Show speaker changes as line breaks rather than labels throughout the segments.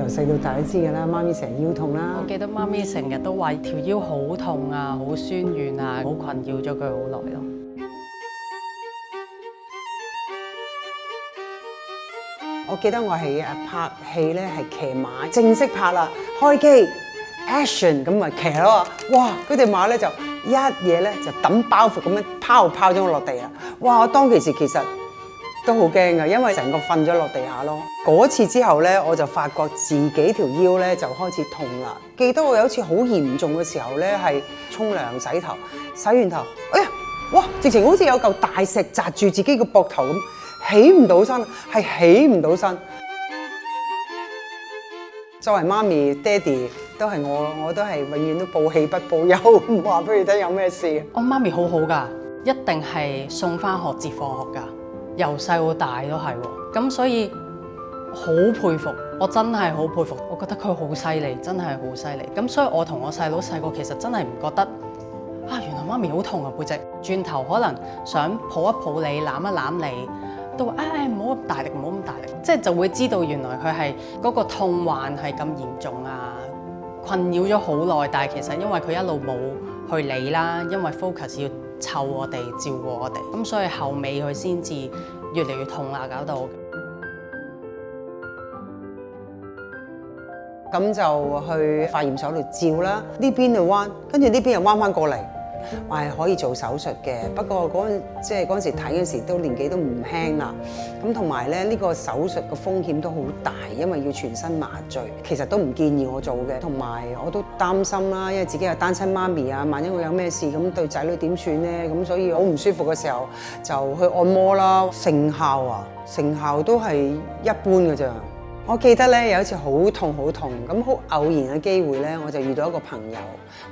由細到大都知㗎啦，媽咪成日腰痛啦。
我記得媽咪成日都話條腰好痛啊，好酸軟啊，好困擾咗佢好耐咯。
我記得我係拍戲咧，係騎馬正式拍啦，開機 action 咁咪騎咯。哇！嗰隻馬咧就一嘢咧就揼包袱咁樣拋咗我落地啦。哇！我當其時其實都好驚㗎，因為成個瞓咗落地下咯。嗰次之後咧，我就發覺自己條腰咧就開始痛啦。記得我有一次好嚴重嘅時候咧，係沖涼洗頭，洗完頭，哎呀，哇！直情好似有嚿大石砸住自己個膊頭咁。起唔到身，係起唔到身。作為媽咪、爹哋都係我都係永遠都報喜不報憂，唔話俾你聽有咩事。
我媽咪好好㗎，一定係送返學接放學㗎，由細到大都係喎。咁所以好佩服，我真係好佩服。我覺得佢好犀利，真係好犀利。咁所以我同我細佬細個其實真係唔覺得啊，原來媽咪好痛啊背脊。轉頭可能想抱一抱你、攬一攬你。都話唔好咁大力，唔好咁大力，即係就會知道原來佢係嗰個痛患係咁嚴重啊，困擾咗好耐。但係其實因為佢一路冇去理啦，因為 focus 要湊我哋、照顧我哋，咁所以後尾佢先至越嚟越痛啦，搞到
咁就去化驗所度照啦，呢邊就彎，跟住呢邊又彎翻過嚟。話係可以做手術嘅，不過嗰陣時睇嗰時都年紀都唔輕啦，咁同埋咧呢個手術嘅風險都好大，因為要全身麻醉，其實都唔建議我做嘅，同埋我都擔心啦，因為自己係單親媽咪啊，萬一我有咩事咁對仔女點算咧？咁所以好唔舒服嘅時候就去按摩啦，成效都係一般嘅咋。我記得咧有一次好痛，咁好偶然嘅機會咧，我就遇到一個朋友，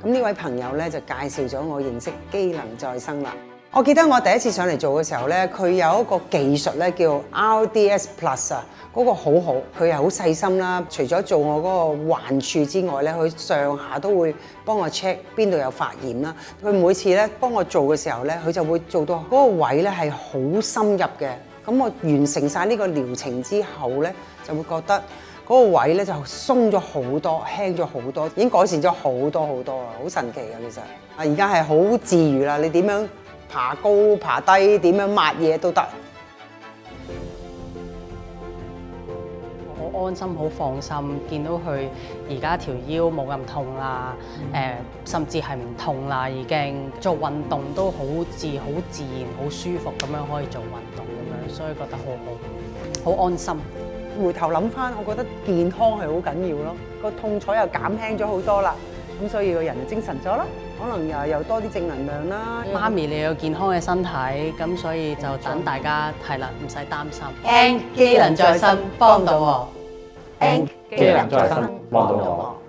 咁呢位朋友咧就介紹咗我認識機能再生啦。我記得我第一次上嚟做嘅時候咧，佢有一個技術咧叫 RDS Plus 啊，嗰個好好，佢係好細心啦。除咗做我嗰個患處之外咧，佢上下都會幫我 check 邊度有發炎啦。佢每次咧幫我做嘅時候咧，佢就會做到嗰個位咧係好深入嘅。咁我完成晒呢個療程之後咧，就會覺得嗰個位咧就鬆咗好多，輕咗好多，已經改善咗好多啦，好神奇啊！其實啊，而家係好自如啦，你點樣爬高爬低，點樣抹嘢都得。
好安心、好放心，見到佢而家條腰冇咁痛啦，甚至係唔痛啦，已經做運動都好自然、好舒服咁樣可以做運動咁樣，所以覺得好安心。
回頭諗翻，我覺得健康係好緊要咯，個痛楚又減輕咗好多啦，咁所以個人就精神咗啦，可能又多啲正能量啦。
媽咪你有健康嘅身體，咁所以就等大家係啦，唔使擔心。機能再生幫到我。
機能再生幫到我。